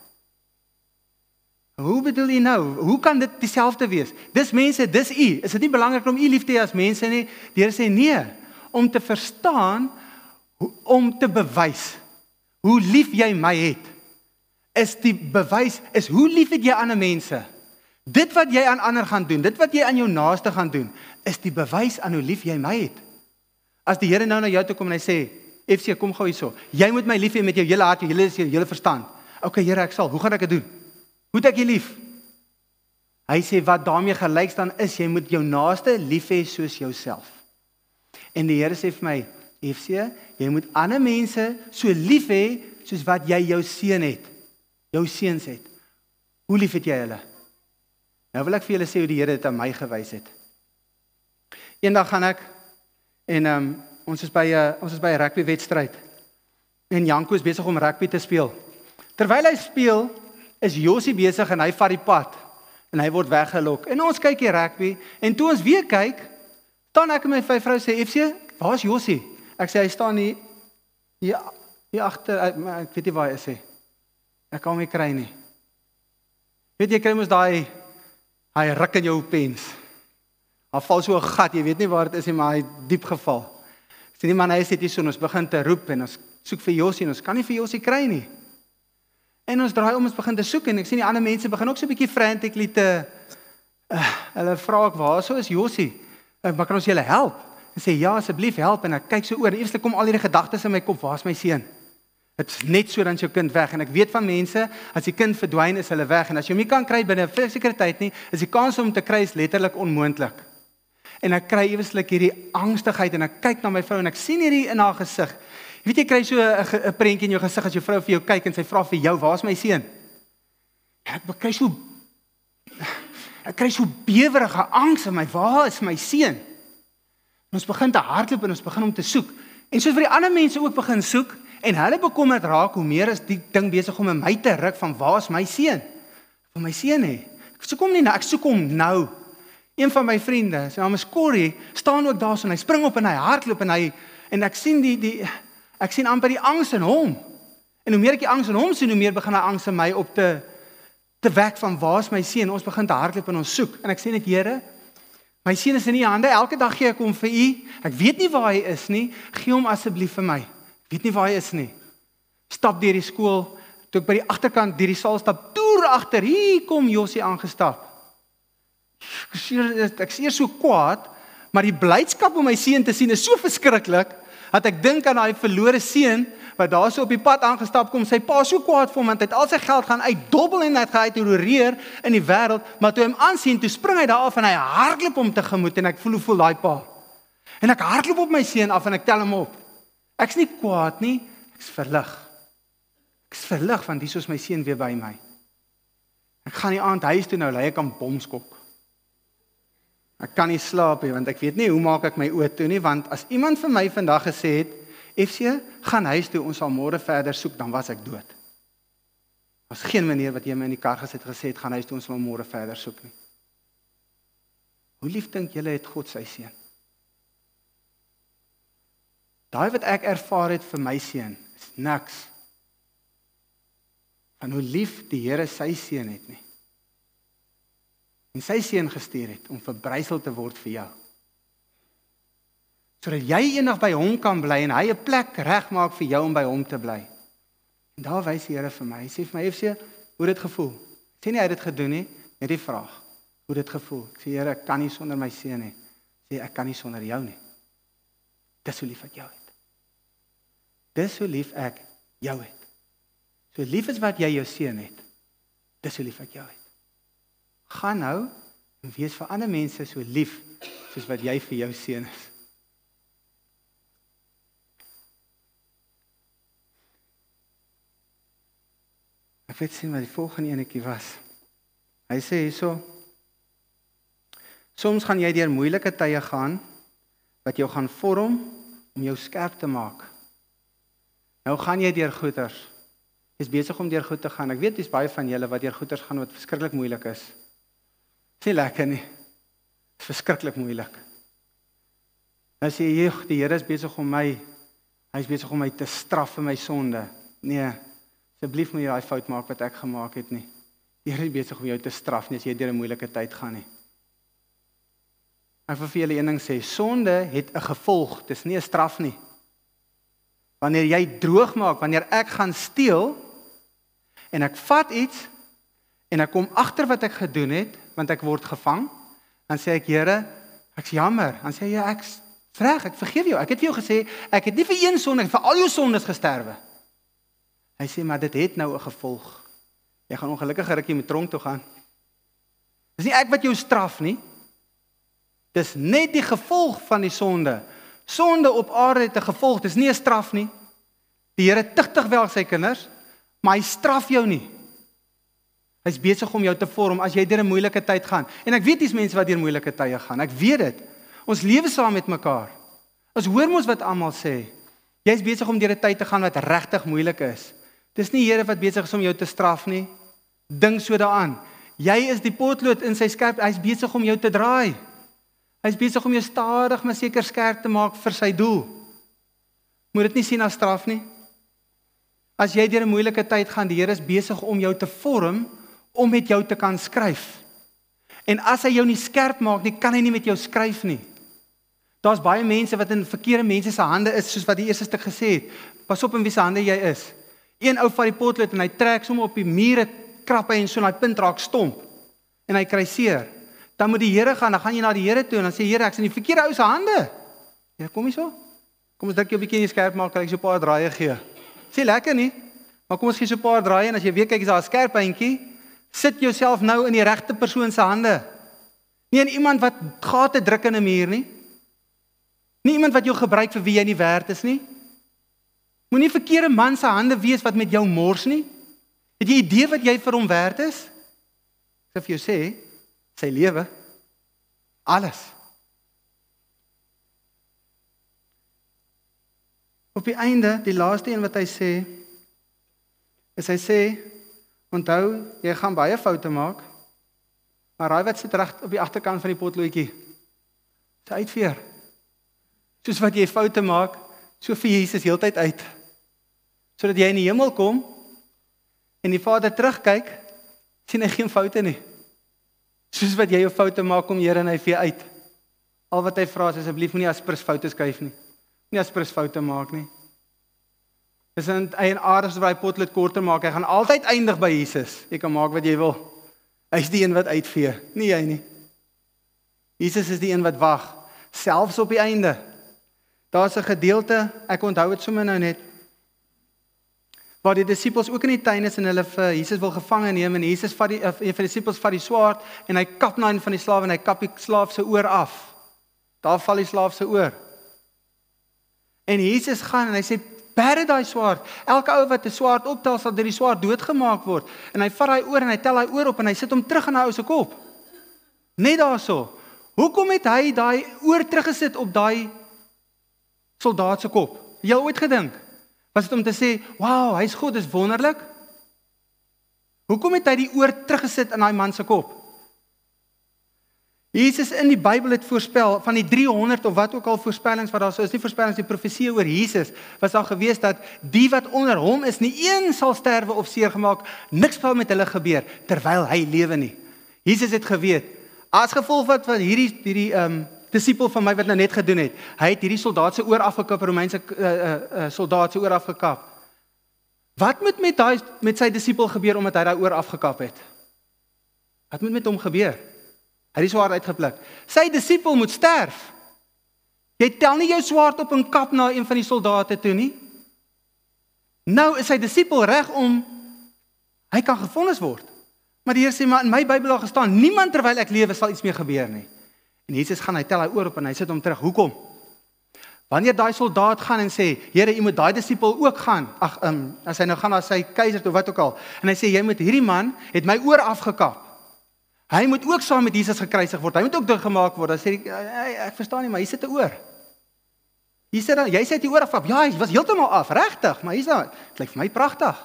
Hoe bedoel jy nou? Hoe kan dit dieselfde wees? Dis mense, dis u. Is dit nie belangrik om u lief te hê as mense nie? Die Here sê nee, om te verstaan, om te bewys hoe lief jy my het. Is die bewys, is hoe lief het jy ander mense? Dit wat jy aan ander gaan doen, dit wat jy aan jou naaste gaan doen, is die bewys aan hoe lief jy my het. As die Here nou na jou toe kom en hy sê, FC, kom gou hierso. Jy moet my lief hê met jou hele hart, jou hele verstand. Okay, Here, ek sal. Hoe gaan ek dit doen? Hoe het ek jy lief? Hy sê wat daarmee gelyk staan is jy moet jou naaste lief hê soos jouself. En die Here sê vir my, FC, jy moet ander mense so lief hê soos wat jy jou seun het. Jou seuns het. Hoe lief het jy hulle? Nou wil ek vir julle sê hoe die Here dit aan my gewys het. Eendag gaan ek en ons is by 'n rugby wedstryd. En Janko is besig om rugby te speel. Terwyl hy speel, is Josie besig en hy vat die pad en hy word weggelok. En ons kyk die rugby en toe ons weer kyk, staan ek en my vrou sê, FC, waar is Josie? Ek sê hy staan hier agter, ek weet nie waar hy is nie. Ek kan hom nie kry nie. Weet jy, kry mos daai hy ruk in jou pens. Daar val so 'n gat, jy weet nie waar dit is nie, maar hy het diep geval. Sien die man, hy sit hier so, ons begin te roep en ons soek vir Josie en ons kan nie vir Josie kry nie. En ons draai om, ons begin te soek en ek sien die ander mense begin ook so 'n bietjie frantically te hulle vra ek, waar so is Josie? Maar kan ons julle help? En sê ja, asseblief help en ek kyk so oor. Eers kom al hierdie gedagtes in my kop, waar is my seun? Dit is net so dan jou kind weg en ek weet van mense, as die kind verdwyn is hulle weg en as jy hom nie kan kry binne 'n sekere tyd nie, is die kans om te kry is letterlik onmoontlik. En ek kry eweslik hierdie angstigheid en ek kyk na my vrou en ek sien hierdie in haar gesig. Jy weet jy kry so 'n prentjie in jou gesig as jou vrou vir jou kyk en sy vra vir jou, waar is my seun? Ek kry so bewerige angs in my, waar is my seun? En ons begin te hardloop en ons begin om te soek. En soos vir die ander mense ook begin soek en hulle bekommerd raak hoe meer is die ding besig om in my te ruk van waar is my seun? Vir my seun hê. Ek soek hom nie nou, ek soek hom nou. Een van my vriende, sy naam is Corrie, staan ook daar so en hy spring op en hy hardloop en ek sien ek sien amper die angs in hom. En hoe meer ek die angs in hom sien, hoe meer begin hy angs in my op te wek van waar is my seun? Ons begin te hardloop en ons soek. En ek sê net, Here, my seun is in u hande. Elke dag gee ek hom vir u. Ek weet nie waar hy is nie. Gee hom asseblief vir my. Ek weet nie waar hy is nie. Stap deur die skool. Toe ek by die agterkant deur die saal stap, toer agter, hier kom Josie aangestap. Ek is eers so kwaad, maar die blydskap om my seun te sien is so verskriklik, dat ek dink aan daai verlore seun wat daar so op die pad aangestap kom, sy pa so kwaad vir hom want hy het al sy geld gaan uitdobbel en hy het geïroreer in die wêreld, maar toe hy hom aansien, toe spring hy daar af en hy hardloop hom tegemoet en ek voel daai pa. En ek hardloop op my seun af en ek tel hom op. Ek's nie kwaad nie, ek's verlig. Ek's verlig want hier is my seun weer by my. Ek gaan die aand huis toe nou, lê ek aan bomskok. Ek kan nie slaap nie, want ek weet nie hoe maak ek my oë toe nie, want as iemand vir my vandag gesê het, FC, gaan huis toe, ons sal môre verder soek, dan was ek dood. Was geen manier wat jy my in die kar gesê het, gaan huis toe, ons sal môre verder soek nie. Hoe lief dink julle het God sy seun? Daai wat ek ervaar het vir my seun, is niks van hoe lief die Here sy seun het nie. En sy seun gestuur het om verbrysel te word vir jou. Sodat jy eendag by hom kan bly en hy 'n plek regmaak vir jou om by hom te bly. En daar wys die Here vir my. Hy sê vir my, FC, hoe dit gevoel? Ek sê nie hy het dit gedoen nie, net die vraag. Hoe dit gevoel? Ek sê, Here, ek kan nie sonder my seun nie. Sê, ek kan nie sonder jou nie. Dis hoe lief ek jou het. Dis hoe lief ek jou het. So lief is wat jy jou seun het. Dis hoe lief ek jou het. Gaan nou en wees vir ander mense so lief soos wat jy vir jou seun is. Ek weet sien wat die volgende enetjie was. Hy sê hierso, soms gaan jy deur moeilike tye gaan wat jou gaan vorm om jou skerp te maak. Nou gaan jy deur goeters. Jy's besig om deur goed te gaan. Ek weet dis baie van julle wat deur goeters gaan wat verskriklik moeilik is. Dis nie lekker nie. Dit is verskriklik moeilik. Nou sê jy, die Here is besig om my, hy is besig om my te straf vir my sonde. Nee, asseblief moet jy daai fout maak wat ek gemaak het nie. Die Here is besig om jou te straf nie as jy deur 'n moeilike tyd gaan nie. Ek wil vir julle een ding sê, sonde het 'n gevolg, dis nie 'n straf nie. Wanneer jy droog maak, wanneer ek gaan steel en ek vat iets en ek kom agter wat ek gedoen het, want ek word gevang, dan sê ek, Here, ek's jammer. Dan sê jy, ek's reg, ek vergeef jou. Ek het vir jou gesê, ek het nie vir een sonde, vir al jou sondes gesterwe. Hy sê, maar dit het nou 'n gevolg. Jy gaan ongelukkige rukkie met tronk toe gaan. Dis nie ek wat jou straf nie. Dis net die gevolg van die sonde. Sonde op aarde het 'n gevolg, dis nie 'n straf nie. Die Here tugtig wel sy kinders, maar hy straf jou nie. Hy's besig om jou te vorm as jy deur 'n moeilike tyd gaan. En ek weet dis mense wat deur moeilike tye gaan. Ek weet dit. Ons lewe saam met mekaar. Ons hoor mos wat almal sê. Jy's besig om deur 'n tyd te gaan wat regtig moeilik is. Dis nie Here wat besig is om jou te straf nie. Dink so daaraan. Jy is die potlood in sy skerp. Hy's besig om jou te draai. Hy's besig om jou stadig maar seker skerp te maak vir sy doel. Moet dit nie sien as straf nie. As jy deur 'n moeilike tyd gaan, die Here is besig om jou te vorm om met jou te kan skryf. En as hy jou nie skerp maak nie, kan hy nie met jou skryf nie. Daar's baie mense wat in verkeerde mense se hande is, soos wat die eerste stuk gesê het. Pas op in wie se hande jy is. Een ou vat die potlood en hy trek sommer op die mure krap hy en so 'n punt raak stomp. En hy kry seer. Dan moet die Here gaan, dan gaan jy na die Here toe en dan sê Here, ek's in die verkeerde ou se hande. Ja, kom hier so. Kom ons druk jou 'n bietjie in die skerp maak, kan ek so 'n paar draaie gee. Sê lekker nie? Maar kom ons gee so 'n paar draaie en as jy weer kyk is daar 'n skerp eentjie, sit jouself nou in die regte persoon se hande. Nie in iemand wat gate druk in 'n muur nie. Nie iemand wat jou gebruik vir wie jy nie werd is nie. Moenie verkeerde man se hande wees wat met jou mors nie. Het jy idee wat jy vir hom werd is? Ek sê vir jou sê, sy lewe, alles. Op die einde, die laaste een wat hy sê, is hy sê, onthou, jy gaan baie foute maak, maar raai wat sit reg op die agterkant van die potloodjie? Dis uitveer. Soos wat jy foute maak, so vir Jesus heeltyd uit. Sodat jy in die hemel kom, en die Vader terugkyk, sien hy geen foute nie. Soos wat jy jou foute maak, kom Here en hy vee uit. Al wat hy vra is, asseblief moenie aspres foute skryf nie. Nie aspres foute maak nie. Dis 'n eienaardig wat hy potlood korter maak. Hy gaan altyd eindig by Jesus. Jy kan maak wat jy wil. Hy's die een wat uitvee, nie jy nie. Jesus is die een wat wag, selfs op die einde. Daar's 'n gedeelte, ek onthou dit sommer nou net, waar die disippels ook in die tuin is en hulle vir Jesus wil gevange neem en Jesus vat een van die disippels vat die swaard en hy kap na een van die slawe en hy kap die slaaf se oor af. Daar val die slaaf se oor. En Jesus gaan en hy sê, bære daai swaard. Elke ou wat 'n swaard optel, sal deur die swaard doodgemaak word. En hy vat daai oor en hy tel daai oor op en hy sit hom terug in daai ou se kop. Net daarso. Hoekom het hy daai oor teruggesit op daai soldaat se kop? Het jy ooit gedink? Was dit om te sê, wow, hy's God, dis wonderlik? Hoekom het hy die oor teruggesit in daai man se kop? Jesus in die Bybel het voorspel, van die 300 of wat ook al voorspellings wat daar so is, die voorspellings, die profesie oor Jesus, was daar gewees dat die wat onder hom is, nie een sal sterwe of seer gemaak, niks sal met hulle gebeur, terwyl hy lewe nie. Jesus het geweet, as gevolg wat hierdie disipel van my wat nou net gedoen het, hy het hierdie soldaat se oor afgekap, Romeinse soldaat se oor afgekap. Wat moet met sy disipel gebeur, omdat hy daai oor afgekap het? Wat moet met hom gebeur? Hy het die swaard uitgepluk. Sy disipel moet sterf. Jy tel nie jou swaard op en kap na een van die soldate toe nie. Nou is sy disipel reg om, hy kan gevonnis word. Maar die Here sê, maar in my Bybel daar gestaan, niemand terwyl ek lewe sal iets meer gebeur nie. En Jesus gaan, hy tel hy oor op en hy sit hom terug. Hoekom? Wanneer daai soldaat gaan en sê, Here, jy moet daai disipel ook gaan, as hy nou gaan na sy keiser toe, wat ook al, en hy sê, jy moet hierdie man, het my oor afgekap. Hy moet ook saam met Jesus gekruisig word. Hy moet ook doodgemaak word. Dan sê ek verstaan nie, maar hier sit 'n oor. Hier sit dan, jy sê die oor afkap. Ja, hy was heeltemal af, regtig, maar hier's daar. Dit lyk vir my pragtig.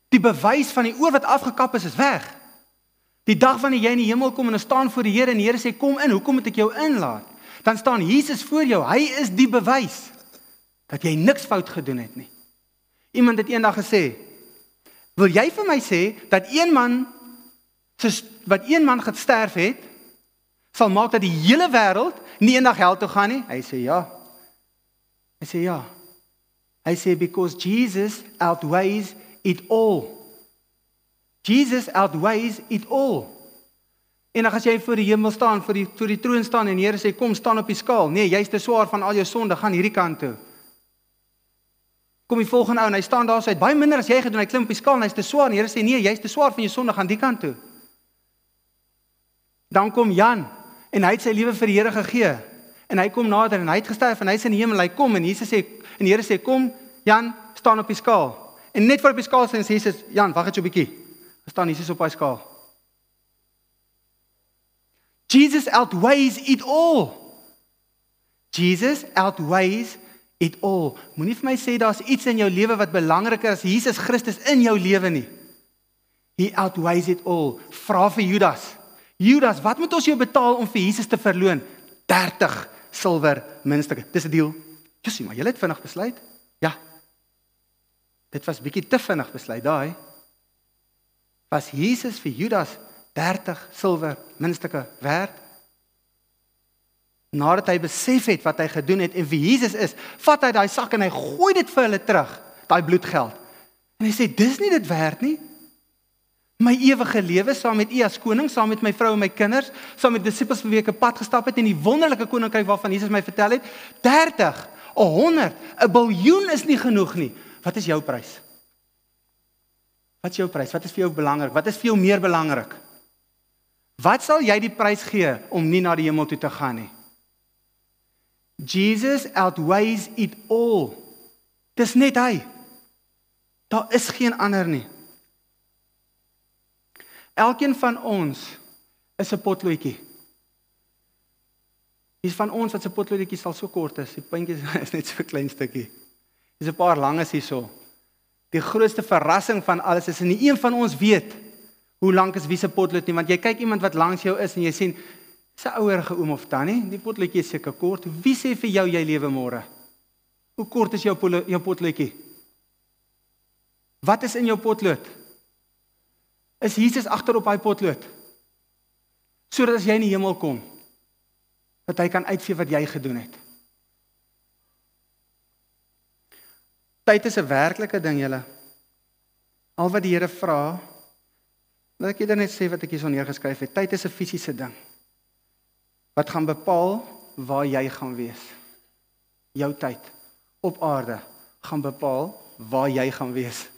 Die bewys van die oor wat afgekap is weg. Die dag wanneer jy in die hemel kom en staan voor die Here en die Here sê kom in, hoekom moet ek jou inlaat? Dan staan Jesus voor jou. Hy is die bewys dat jy niks fout gedoen het nie. Iemand het eendag gesê, wil jy vir my sê dat wat een man gesterf het, sal maak dat die hele wêreld nie eendag hel toe gaan nie? Hy sê ja. Hy sê ja. Hy sê because Jesus outweighs it all. Jesus outweighs it all. En dan as jy voor die hemel staan, voor die troon staan en die Here sê kom staan op die skaal. Nee, jy's te swaar van al jou sonde, gaan hierdie kant toe. Kom die volgende ou en hy staan daar, hy het baie minder as jy gedoen, hy klim op die skaal en hy's te swaar en die Here sê nee, jy's te swaar van jou sonde, gaan die kant toe. Dan kom Jan en hy het sy lewe vir die Here gegee. En hy kom nader en hy het gesterf en hy's in die hemel, hy kom en Jesus sê en die Here sê kom Jan, staan op die skaal. En net voor op die skaal sê Jesus, Jan, wag net so 'n bietjie. Staan Jesus op hy skaal. Jesus outweighs it all. Jesus outweighs it all. Moenie vir my sê daar's iets in jou lewe wat belangriker as Jesus Christus in jou lewe nie. He outweighs it all. Vra vir Judas. Judas, wat moet ons jou betaal om vir Jesus te verloon? 30 silwer muntstukke. Dis 'n deal. Jussie, maar jy het vinnig besluit? Ja. Dit was bietjie te vinnig besluit daai. Was Jesus vir Judas 30 silwer muntstukke werd? Nadat hy besef het wat hy gedoen het en wie Jesus is, vat hy daai sak en hy gooi dit vir hulle terug, daai bloedgeld. En hy sê, dis nie dit werd nie. My ewige lewe saam met U as koning, saam met my vrou en my kinders, saam met die disippels vir wie ek 'n pad gestap het en die wonderlike koninkryk waarvan Jesus my vertel het, 30, 100, 'n biljoen is nie genoeg nie. Wat is jou prys? Wat is jou prys? Wat is vir jou belangrik? Wat is vir jou meer belangrik? Wat sal jy die prys gee om nie na die hemel toe te gaan nie? Jesus outweighs it all. Dis net hy. Daar is geen ander nie. Elkeen van ons is 'n potloodjie. Hier's van ons wat se potloodjie sal so kort is. Die puntjies is net so 'n klein stukkie. Dis 'n paar langes hierso. Die grootste verrassing van alles is nie een van ons weet hoe lank is wie se potlood nie, want jy kyk iemand wat langs jou is en jy sien sy ouerige oom of tannie, die potloodjie is seker kort. Wie sê vir jou jy lewe môre? Hoe kort is jou potloodjie? Wat is in jou potlood? Is Jesus agter op hy potlood? Sodat as jy in die hemel kom, dat hy kan uitvee wat jy gedoen het. Tyd is 'n werklike ding, julle. Al wat die Here vra, laat ek dit net sê wat ek hier so neergeskryf het. Tyd is 'n fisiese ding. Wat gaan bepaal waar jy gaan wees. Jou tyd op aarde gaan bepaal waar jy gaan wees.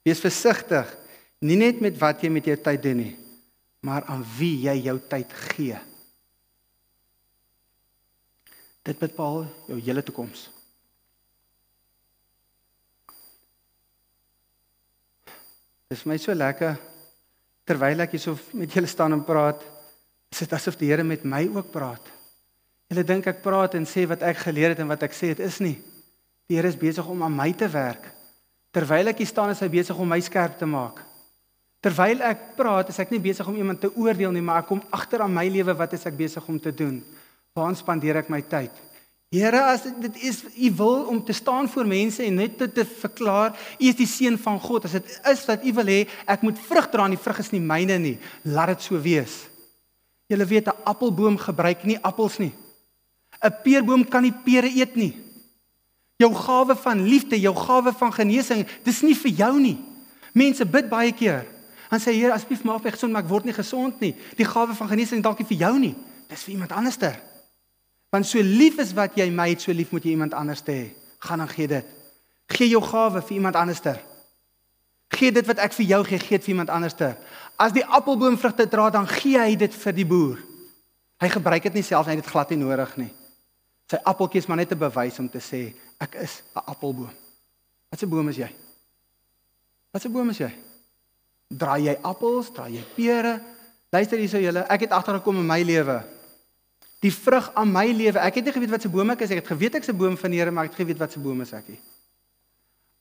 Wees versigtig, nie net met wat jy met jou tyd doen nie, maar aan wie jy jou tyd gee. Dit bepaal jou hele toekoms. Dit is vir my so lekker, terwyl ek hierso met julle staan en praat, is dit asof die Here met my ook praat. Julle dink ek praat en sê wat ek geleer het en wat ek sê, dit is nie. Die Here is besig om aan my te werk. Terwyl ek hier staan, is hy besig om my skerp te maak. Terwyl ek praat, is ek nie besig om iemand te oordeel nie, maar ek kom agter aan my lewe, wat is ek besig om te doen? Waar spandeer ek my tyd? Here, as dit is u wil om te staan voor mense en net te verklaar, u is die seun van God. As dit is dat u wil hê, ek moet vrug dra, en die vrug is nie myne nie. Laat dit so wees. Julle weet, 'n appelboom gebruik nie appels nie. 'n Peerboom kan nie pere eet nie. Jou gawe van liefde, jou gawe van genesing, dis nie vir jou nie. Mense bid baie keer. Dan sê Here, asseblief maak my gesond, maar ek word nie gesond nie. Die gawe van genesing dalk nie vir jou nie. Dis vir iemand anderster. Want so lief is wat jy my het, so lief moet jy iemand anders hê. Gaan dan gee dit. Gee jou gawe vir iemand anderster. Gee dit wat ek vir jou gee dit vir iemand anderster. As die appelboom vrugte dra, dan gee hy dit vir die boer. Hy gebruik dit nie self, hy het dit glad nie nodig nie. Sy appeltjie is maar net 'n bewys om te sê, ek is 'n appelboom. Wat 'n boom is jy? Wat 'n boom is jy? Draai jy appels, draai jy pere? Luister hierso julle, ek het agtergekom in my lewe. Die vrug aan my lewe, ek het nie geweet wat 'n boom ek is, ek het geweet ek's 'n boom van die Here, maar ek het geweet wat 'n boom is ek nie.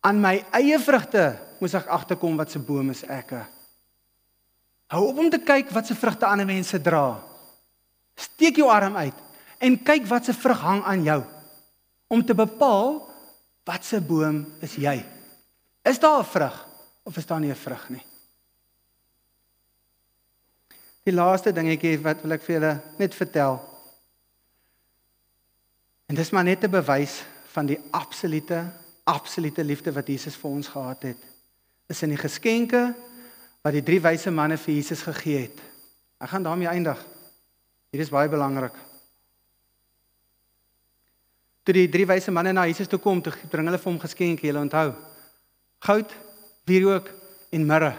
Aan my eie vrugte moes ek agterkom wat 'n boom is ek. Hou op om te kyk wat 'n vrugte ander mense dra. Steek jou arm uit en kyk wat 'n vrug hang aan jou, om te bepaal wat 'n boom is jy. Is daar 'n vrug of is daar nie 'n vrug nie? Die laaste dingetjie wat wil ek vir julle net vertel. En dis maar net 'n bewys van die absolute liefde wat Jesus vir ons gehad het. Is in die geskenke wat die 3 wyse manne vir Jesus gegee het. Ek gaan daarmee eindig. Hier is baie belangrik. Toe die 3 wyse manne na Jesus toe kom, toe bring hulle vir hom geskenke, julle onthou. Goud, wierook en mirre.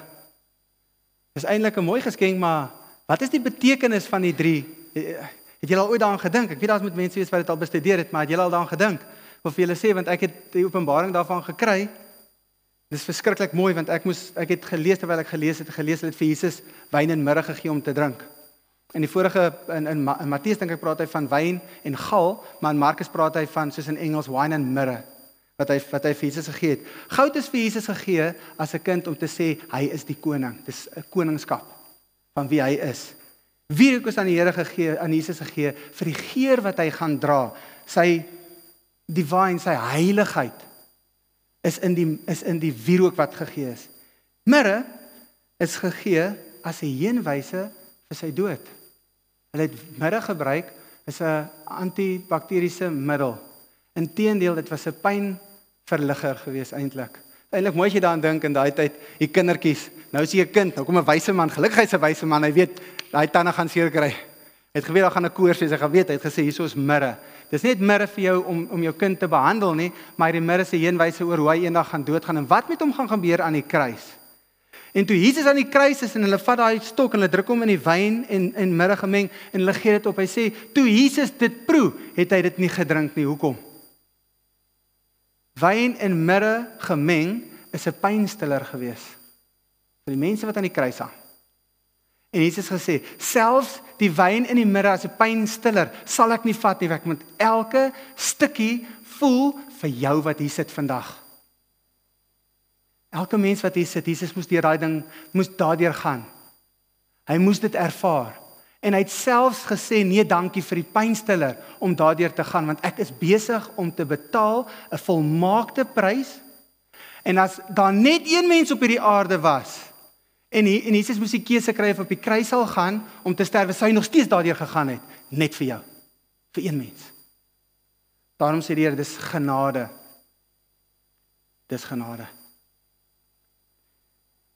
Dis eintlik 'n mooi geskenk, maar wat is die betekenis van die 3? Het julle al ooit daaraan gedink? Ek weet daar's met mense wees wat dit al bestudeer het, maar het julle al daaraan gedink? Of julle sê, want ek het die openbaring daarvan gekry. Dis verskriklik mooi, want ek het gelees terwyl ek gelees het vir Jesus wyn en mirre gegee om te drink. In die vorige, in Matteus dink ek praat hy van wyn en gal, maar in Markus praat hy van, soos in Engels, wine and mirror, wat hy vir Jesus gegee het. Goud is vir Jesus gegee as 'n kind om te sê, hy is die koning. Dis 'n koningskap van wie hy is. Wierook is aan die Here gegee, aan Jesus gegee, vir die geur wat hy gaan dra. Sy divine, sy heiligheid, is in die wierook wat gegee is. Mirre is gegee as 'n heenwyse vir sy dood. Hulle het mirre gebruik as 'n antibakteriese middel. Inteendeel, dit was 'n pynverligger gewees eintlik. Eintlik mooi as jy daaraan dink in daai tyd, die kindertjies. Nou is jy 'n kind, nou kom 'n wyse man, gelukkig hy's 'n wyse man, hy weet daai tande gaan seer kry. Hy het geweet daar gaan 'n koors wees, hy geweet, hy het gesê hierso is mirre. Dis net mirre vir jou om jou kind te behandel nie, maar die mirre se heenwyse oor hoe hy eendag gaan doodgaan en wat met hom gaan gebeur aan die kruis. En toe Jesus aan die kruis is en hulle vat daai stok en hulle druk hom in die wyn en mirre gemeng en hulle gee dit op. Hy sê, toe Jesus dit proe, het hy dit nie gedrink nie. Hoekom? Wyn en mirre gemeng is 'n pynstiller gewees vir die mense wat aan die kruis hang. En Jesus gesê, selfs die wyn en die mirre as 'n pynstiller sal ek nie vat nie, ek moet elke stukkie voel vir jou wat hier sit vandag. Elke mens wat hier sit, Jesus moes deur daai ding, moes daardeur gaan. Hy moes dit ervaar. En hy het selfs gesê, nee dankie vir die pynstiller om daardeur te gaan, want ek is besig om te betaal 'n volmaakte prys. En as daar net een mens op hierdie aarde was, en Jesus moes die keuse kry of op die kruis sal gaan om te sterwe, sou hy nog steeds daardeur gegaan het, net vir jou, vir een mens. Daarom sê die Here, dis genade. Dis genade.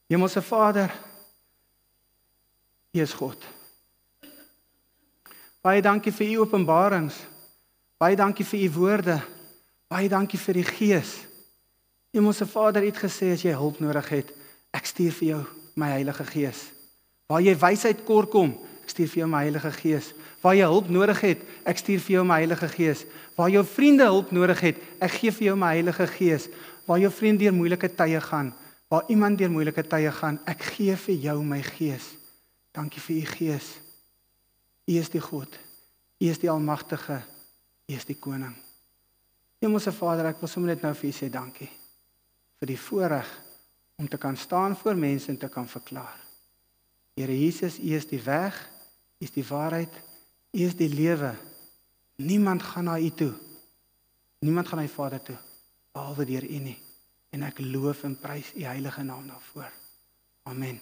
Hemelse Vader, U is God. Baie dankie vir U openbarings. Baie dankie vir U woorde. Baie dankie vir die Gees. Hemelse Vader, U het gesê as jy hulp nodig het, ek stuur vir jou my Heilige Gees. Waar jy wysheid kort kom, ek stuur vir jou my Heilige Gees. Waar jy hulp nodig het, ek stuur vir jou my Heilige Gees. Waar jou vriende hulp nodig het, ek gee vir jou my Heilige Gees. Waar jou vriend deur moeilike tye gaan, waar iemand deur moeilike tye gaan, ek gee vir jou my Gees. Dankie vir u Gees. U is die God. U is die Almagtige. U is die Koning. Hemelse Vader, ek wil sommer net nou vir u sê dankie vir die voorreg om te kan staan voor mense en te kan verklaar. Here Jesus, u is die weg, u is die waarheid, u is die lewe. Niemand gaan na u toe. Niemand gaan na die Vader toe, behalwe deur u nie. En ek loof en prys u heilige naam daarvoor. Amen.